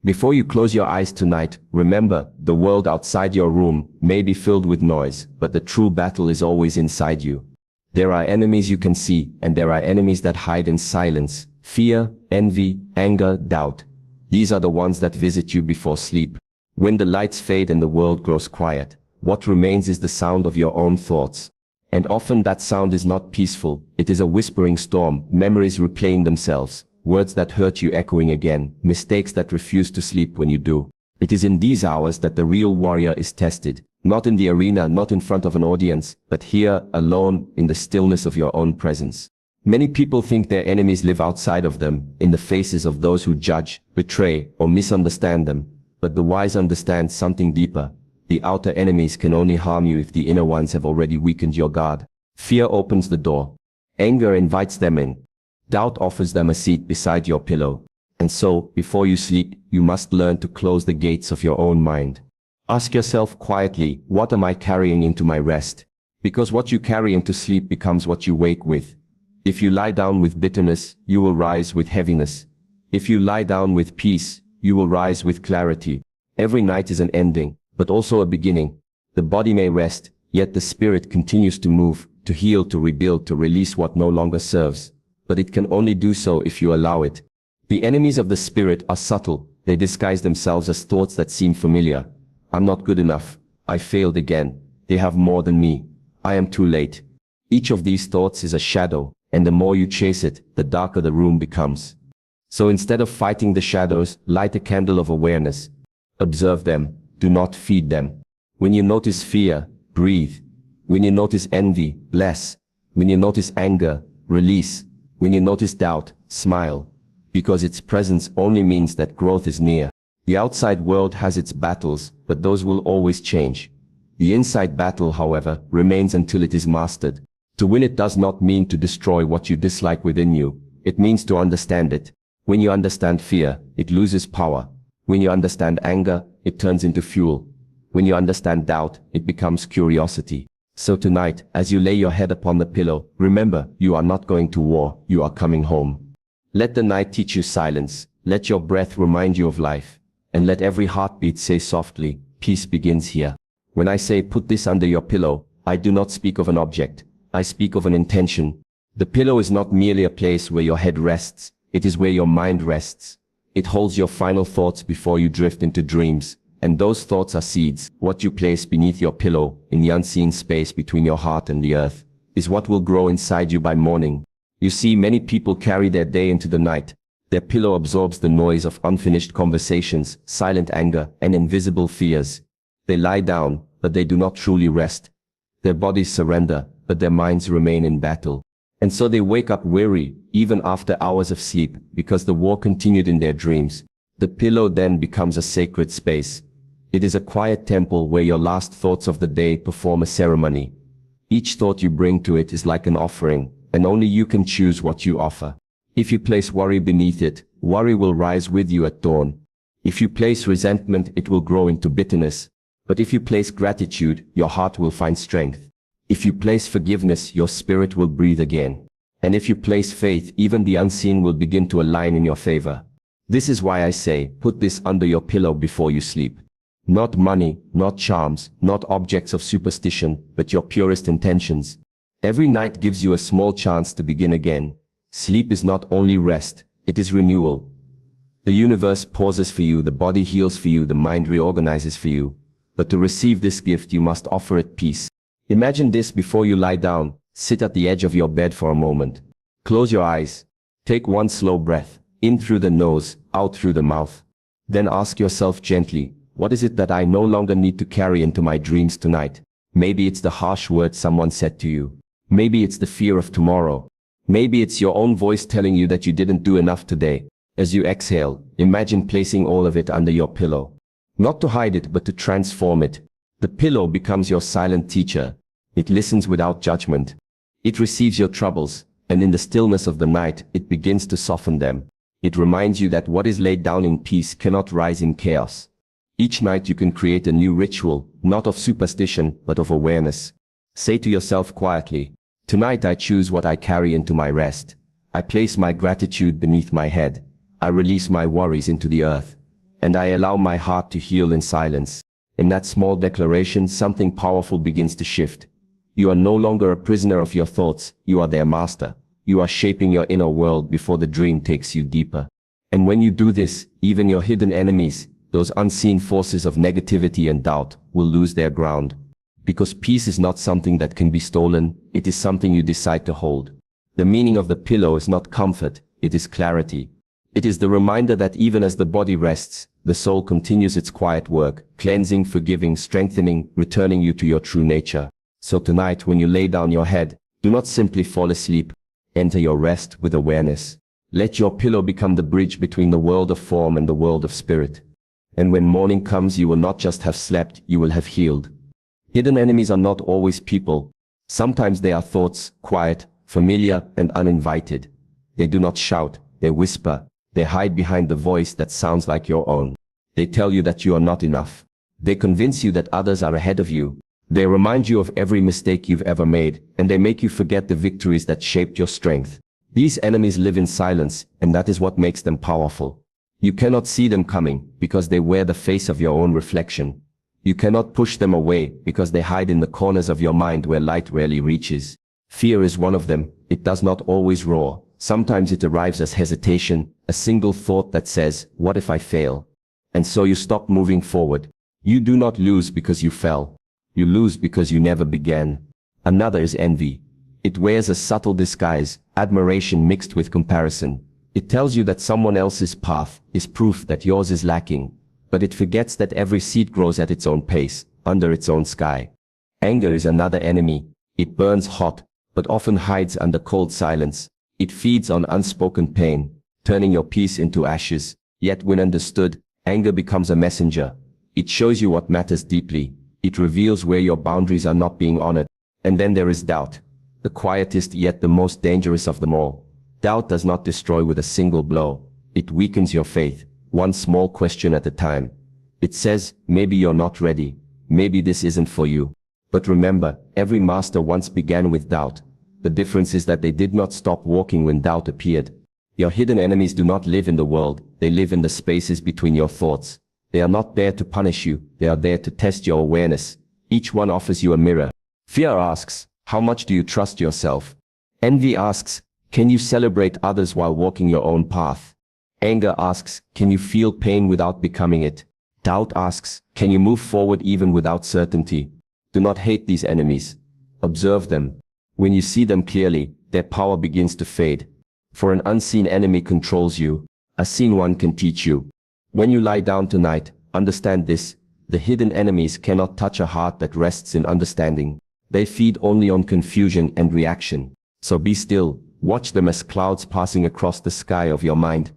Before you close your eyes tonight, remember, the world outside your room may be filled with noise, but the true battle is always inside you. There are enemies you can see, and there are enemies that hide in silence: fear, envy, anger, doubt. These are the ones that visit you before sleep. When the lights fade and the world grows quiet, what remains is the sound of your own thoughts. And often that sound is not peaceful, it is a whispering storm, memories replaying themselves, words that hurt you echoing again, mistakes that refuse to sleep when you do. It is in these hours that the real warrior is tested, not in the arena, not in front of an audience, but here, alone, in the stillness of your own presence. Many people think their enemies live outside of them, in the faces of those who judge, betray, or misunderstand them. But the wise understand something deeper. The outer enemies can only harm you if the inner ones have already weakened your guard. Fear opens the door. Anger invites them in. Doubt offers them a seat beside your pillow. And so, before you sleep, you must learn to close the gates of your own mind. Ask yourself quietly, what am I carrying into my rest? Because what you carry into sleep becomes what you wake with. If you lie down with bitterness, you will rise with heaviness. If you lie down with peace, you will rise with clarity. Every night is an ending, but also a beginning. The body may rest, yet the spirit continues to move, to heal, to rebuild, to release what no longer serves. But it can only do so if you allow it. The enemies of the spirit are subtle. They disguise themselves as thoughts that seem familiar. I'm not good enough. I failed again. They have more than me. I am too late. Each of these thoughts is a shadow, and the more you chase it, the darker the room becomes. So instead of fighting the shadows, light a candle of awareness. Observe them. Do not feed them. When you notice fear, breathe. When you notice envy, bless. When you notice anger, release. When you notice doubt, smile. Because its presence only means that growth is near. The outside world has its battles, but those will always change. The inside battle, however, remains until it is mastered. To win it does not mean to destroy what you dislike within you. It means to understand it. When you understand fear, it loses power. When you understand anger, it turns into fuel. When you understand doubt, it becomes curiosity. So tonight, as you lay your head upon the pillow, remember, you are not going to war, you are coming home. Let the night teach you silence, let your breath remind you of life, and let every heartbeat say softly, peace begins here. When I say put this under your pillow, I do not speak of an object, I speak of an intention. The pillow is not merely a place where your head rests, it is where your mind rests. It holds your final thoughts before you drift into dreams. And those thoughts are seeds. What you place beneath your pillow, in the unseen space between your heart and the earth, is what will grow inside you by morning. You see, many people carry their day into the night. Their pillow absorbs the noise of unfinished conversations, silent anger, and invisible fears. They lie down, but they do not truly rest. Their bodies surrender, but their minds remain in battle. And so they wake up weary, even after hours of sleep, because the war continued in their dreams. The pillow then becomes a sacred space. It is a quiet temple where your last thoughts of the day perform a ceremony. Each thought you bring to it is like an offering, and only you can choose what you offer. If you place worry beneath it, worry will rise with you at dawn. If you place resentment, it will grow into bitterness. But if you place gratitude, your heart will find strength. If you place forgiveness, your spirit will breathe again. And if you place faith, even the unseen will begin to align in your favor. This is why I say, put this under your pillow before you sleep. Not money, not charms, not objects of superstition, but your purest intentions. Every night gives you a small chance to begin again. Sleep is not only rest, it is renewal. The universe pauses for you, the body heals for you, the mind reorganizes for you. But to receive this gift, you must offer it peace. Imagine this before you lie down. Sit at the edge of your bed for a moment. Close your eyes. Take one slow breath, in through the nose, out through the mouth. Then ask yourself gently, what is it that I no longer need to carry into my dreams tonight? Maybe it's the harsh words someone said to you. Maybe it's the fear of tomorrow. Maybe it's your own voice telling you that you didn't do enough today. As you exhale, imagine placing all of it under your pillow. Not to hide it, but to transform it. The pillow becomes your silent teacher. It listens without judgment. It receives your troubles, and in the stillness of the night, it begins to soften them. It reminds you that what is laid down in peace cannot rise in chaos. Each night you can create a new ritual, not of superstition, but of awareness. Say to yourself quietly, tonight I choose what I carry into my rest. I place my gratitude beneath my head. I release my worries into the earth. and I allow my heart to heal in silence. In that small declaration, something powerful begins to shift. You are no longer a prisoner of your thoughts, you are their master. You are shaping your inner world before the dream takes you deeper. And when you do this, even your hidden enemies, those unseen forces of negativity and doubt, will lose their ground. Because peace is not something that can be stolen, it is something you decide to hold. The meaning of the pillow is not comfort, it is clarity. It is the reminder that even as the body rests, the soul continues its quiet work, cleansing, forgiving, strengthening, returning you to your true nature. So tonight, when you lay down your head, do not simply fall asleep. Enter your rest with awareness. Let your pillow become the bridge between the world of form and the world of spirit. And when morning comes, you will not just have slept, you will have healed. Hidden enemies are not always people. Sometimes they are thoughts, quiet, familiar, and uninvited. They do not shout, they whisper. They hide behind the voice that sounds like your own. They tell you that you are not enough. They convince you that others are ahead of you. They remind you of every mistake you've ever made, and they make you forget the victories that shaped your strength. These enemies live in silence, and that is what makes them powerful. You cannot see them coming, because they wear the face of your own reflection. You cannot push them away, because they hide in the corners of your mind where light rarely reaches. Fear is one of them. It does not always roar. Sometimes it arrives as hesitation, a single thought that says, "What if I fail?" And so you stop moving forward. You do not lose because you fell. You lose because you never began. Another is envy. It wears a subtle disguise, admiration mixed with comparison. It tells you that someone else's path is proof that yours is lacking. But it forgets that every seed grows at its own pace, under its own sky. Anger is another enemy. It burns hot, but often hides under cold silence. It feeds on unspoken pain, turning your peace into ashes. Yet when understood, anger becomes a messenger. It shows you what matters deeply. It reveals where your boundaries are not being honored. And then there is doubt, the quietest yet the most dangerous of them all. Doubt does not destroy with a single blow. It weakens your faith, one small question at a time. It says, maybe you're not ready. Maybe this isn't for you. But remember, every master once began with doubt. The difference is that they did not stop walking when doubt appeared. Your hidden enemies do not live in the world, they live in the spaces between your thoughts. They are not there to punish you, they are there to test your awareness. Each one offers you a mirror. Fear asks, how much do you trust yourself? Envy asks, can you celebrate others while walking your own path? Anger asks, can you feel pain without becoming it? Doubt asks, can you move forward even without certainty? Do not hate these enemies. Observe them. When you see them clearly, their power begins to fade. For an unseen enemy controls you. A seen one can teach you. When you lie down tonight, understand this. The hidden enemies cannot touch a heart that rests in understanding. They feed only on confusion and reaction. So be still. Watch them as clouds passing across the sky of your mind.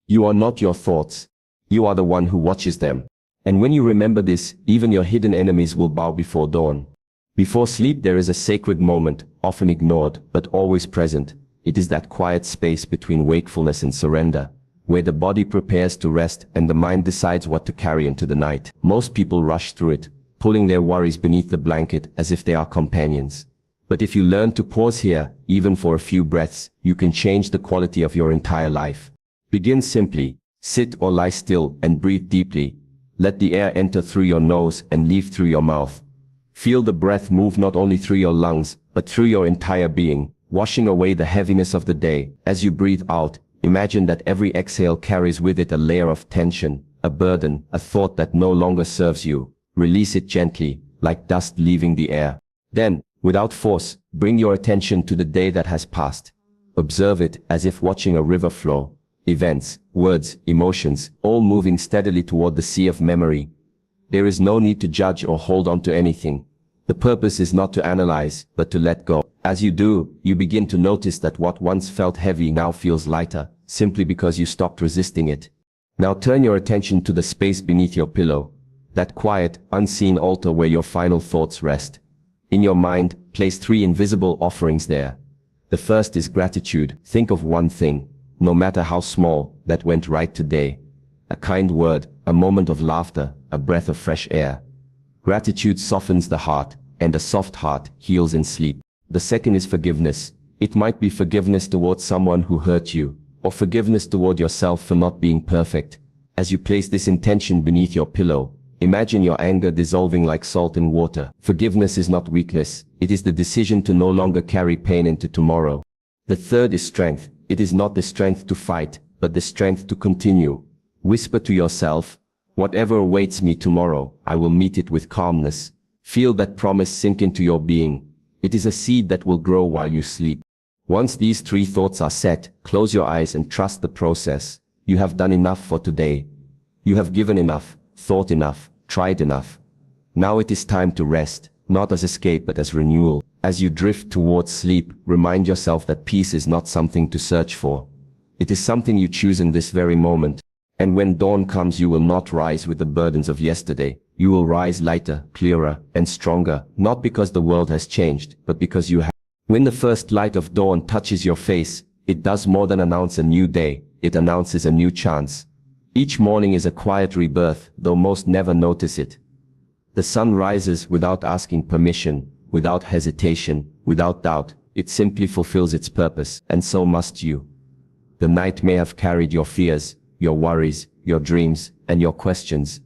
You are not your thoughts. You are the one who watches them. And when you remember this, even your hidden enemies will bow before dawn. Before sleep there is a sacred moment, often ignored, but always present. It is that quiet space between wakefulness and surrender, where the body prepares to rest and the mind decides what to carry into the night. Most people rush through it, pulling their worries beneath the blanket as if they are companions. But if you learn to pause here, even for a few breaths, you can change the quality of your entire life. Begin simply. Sit or lie still and breathe deeply. Let the air enter through your nose and leave through your mouth. Feel the breath move not only through your lungs, but through your entire being, washing away the heaviness of the day. As you breathe out, imagine that every exhale carries with it a layer of tension, a burden, a thought that no longer serves you. Release it gently, like dust leaving the air. Then, without force, bring your attention to the day that has passed. Observe it as if watching a river flow. Events, words, emotions, all moving steadily toward the sea of memory. There is no need to judge or hold on to anything. The purpose is not to analyze, but to let go. As you do, you begin to notice that what once felt heavy now feels lighter, simply because you stopped resisting it. Now turn your attention to the space beneath your pillow, that quiet, unseen altar where your final thoughts rest. In your mind, place 3 invisible offerings there. The first is gratitude. Think of one thing, no matter how small, that went right today. A kind word, a moment of laughter, a breath of fresh air. Gratitude softens the heart, and a soft heart heals in sleep. The second is forgiveness. It might be forgiveness toward someone who hurt you, or forgiveness toward yourself for not being perfect. As you place this intention beneath your pillow, imagine your anger dissolving like salt in water. Forgiveness is not weakness, it is the decision to no longer carry pain into tomorrow. The third is strength. It is not the strength to fight, but the strength to continue. Whisper to yourself, whatever awaits me tomorrow, I will meet it with calmness. Feel that promise sink into your being. It is a seed that will grow while you sleep. Once these three thoughts are set, close your eyes and trust the process. You have done enough for today. You have given enough, thought enough, tried enough. Now it is time to rest, not as escape but as renewal. As you drift towards sleep, remind yourself that peace is not something to search for. It is something you choose in this very moment. And when dawn comes, you will not rise with the burdens of yesterday. You will rise lighter, clearer, and stronger, not because the world has changed, but because you have. When the first light of dawn touches your face, it does more than announce a new day. It announces a new chance. Each morning is a quiet rebirth, though most never notice it. The sun rises without asking permission, without hesitation, without doubt. It simply fulfills its purpose, and so must you. The night may have carried your fears, your worries, your dreams, and your questions.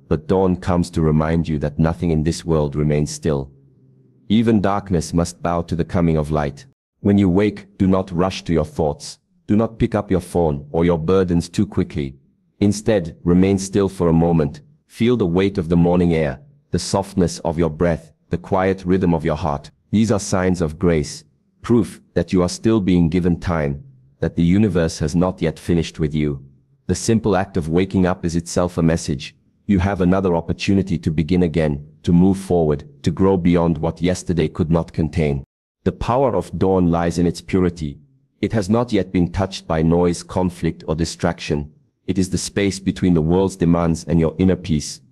But dawn comes to remind you that nothing in this world remains still. Even darkness must bow to the coming of light. When you wake, do not rush to your thoughts. Do not pick up your phone or your burdens too quickly. Instead, remain still for a moment. Feel the weight of the morning air, the softness of your breath, the quiet rhythm of your heart. These are signs of grace, proof that you are still being given time, that the universe has not yet finished with you. The simple act of waking up is itself a message. You have another opportunity to begin again, to move forward, to grow beyond what yesterday could not contain. The power of dawn lies in its purity. It has not yet been touched by noise, conflict, or distraction. It is the space between the world's demands and your inner peace.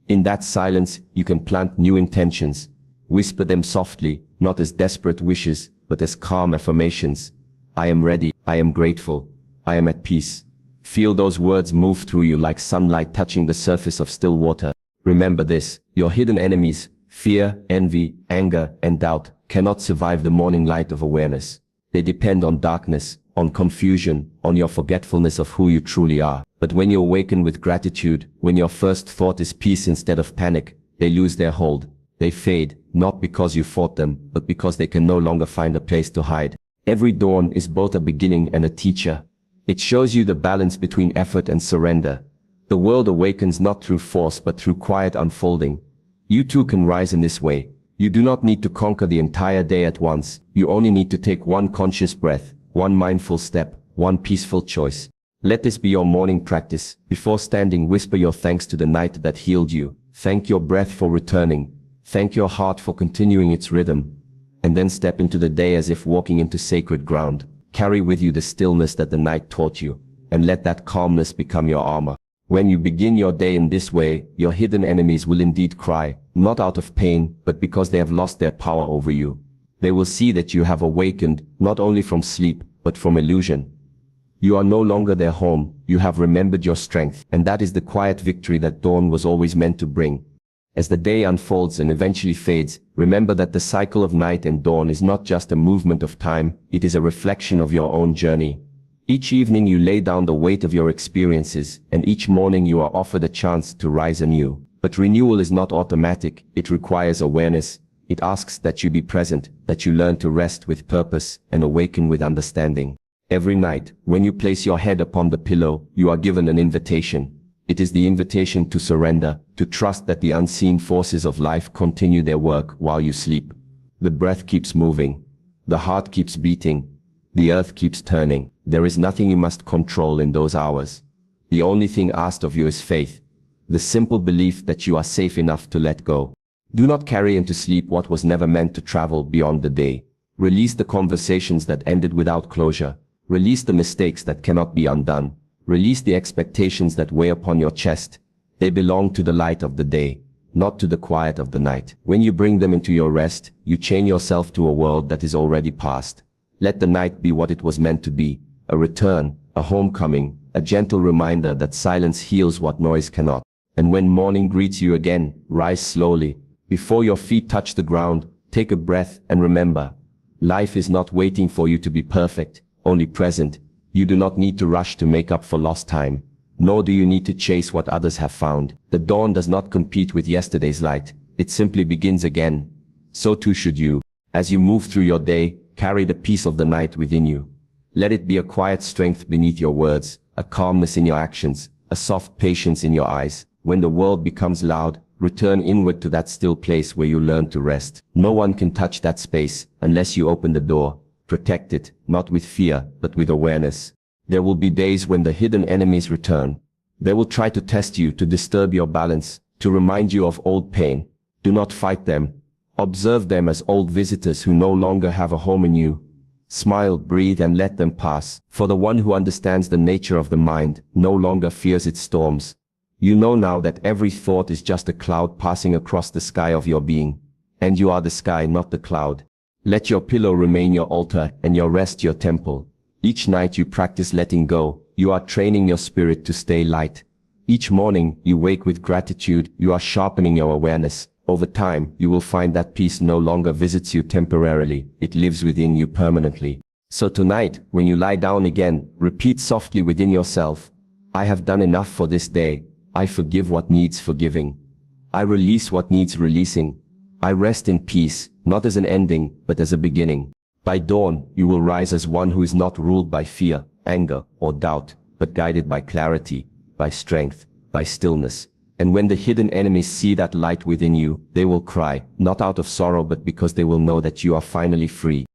In that silence, you can plant new intentions. Whisper them softly, not as desperate wishes, but as calm affirmations. I am ready, I am grateful, I am at peace. Feel those words move through you like sunlight touching the surface of still water. Remember this, your hidden enemies, fear, envy, anger, and doubt, cannot survive the morning light of awareness. They depend on darkness, on confusion, on your forgetfulness of who you truly are. But when you awaken with gratitude, when your first thought is peace instead of panic, they lose their hold. They fade, not because you fought them, but because they can no longer find a place to hide. Every dawn is both a beginning and a teacher. It shows you the balance between effort and surrender. The world awakens not through force but through quiet unfolding. You too can rise in this way. You do not need to conquer the entire day at once. You only need to take one conscious breath, one mindful step, one peaceful choice. Let this be your morning practice. Before standing, whisper your thanks to the night that healed you. Thank your breath for returning. Thank your heart for continuing its rhythm. And then step into the day as if walking into sacred ground. Carry with you the stillness that the night taught you, and let that calmness become your armor. When you begin your day in this way, your hidden enemies will indeed cry, not out of pain, but because they have lost their power over you. They will see that you have awakened, not only from sleep, but from illusion. You are no longer their home, you have remembered your strength, and that is the quiet victory that dawn was always meant to bring. As the day unfolds and eventually fades, remember that the cycle of night and dawn is not just a movement of time, it is a reflection of your own journey. Each evening you lay down the weight of your experiences, and each morning you are offered a chance to rise anew. But renewal is not automatic, it requires awareness. It asks that you be present, that you learn to rest with purpose and awaken with understanding. Every night, when you place your head upon the pillow, you are given an invitation. It is the invitation to surrender, to trust that the unseen forces of life continue their work while you sleep. The breath keeps moving. The heart keeps beating. The earth keeps turning. There is nothing you must control in those hours. The only thing asked of you is faith. The simple belief that you are safe enough to let go. Do not carry into sleep what was never meant to travel beyond the day. Release the conversations that ended without closure. Release the mistakes that cannot be undone. Release the expectations that weigh upon your chest. They belong to the light of the day, not to the quiet of the night. When you bring them into your rest, you chain yourself to a world that is already past. Let the night be what it was meant to be, a return, a homecoming, a gentle reminder that silence heals what noise cannot. And when morning greets you again, rise slowly. Before your feet touch the ground, take a breath and remember, life is not waiting for you to be perfect, only present. You do not need to rush to make up for lost time. Nor do you need to chase what others have found. The dawn does not compete with yesterday's light. It simply begins again. So too should you. As you move through your day, carry the peace of the night within you. Let it be a quiet strength beneath your words, a calmness in your actions, a soft patience in your eyes. When the world becomes loud, return inward to that still place where you learn to rest. No one can touch that space unless you open the door. Protect it, not with fear, but with awareness. There will be days when the hidden enemies return. They will try to test you, to disturb your balance, to remind you of old pain. Do not fight them. Observe them as old visitors who no longer have a home in you. Smile, breathe, and let them pass. For the one who understands the nature of the mind no longer fears its storms. You know now that every thought is just a cloud passing across the sky of your being. And you are the sky, not the cloud. Let your pillow remain your altar and your rest your temple. Each night you practice letting go. You are training your spirit to stay light. Each morning you wake with gratitude. You are sharpening your awareness. Over time, you will find that peace no longer visits you temporarily. It lives within you permanently. So tonight, when you lie down again, repeat softly within yourself, I have done enough for this day. I forgive what needs forgiving. I release what needs releasing. I rest in peace, not as an ending, but as a beginning. By dawn, you will rise as one who is not ruled by fear, anger, or doubt, but guided by clarity, by strength, by stillness. And when the hidden enemies see that light within you, they will cry, not out of sorrow but because they will know that you are finally free.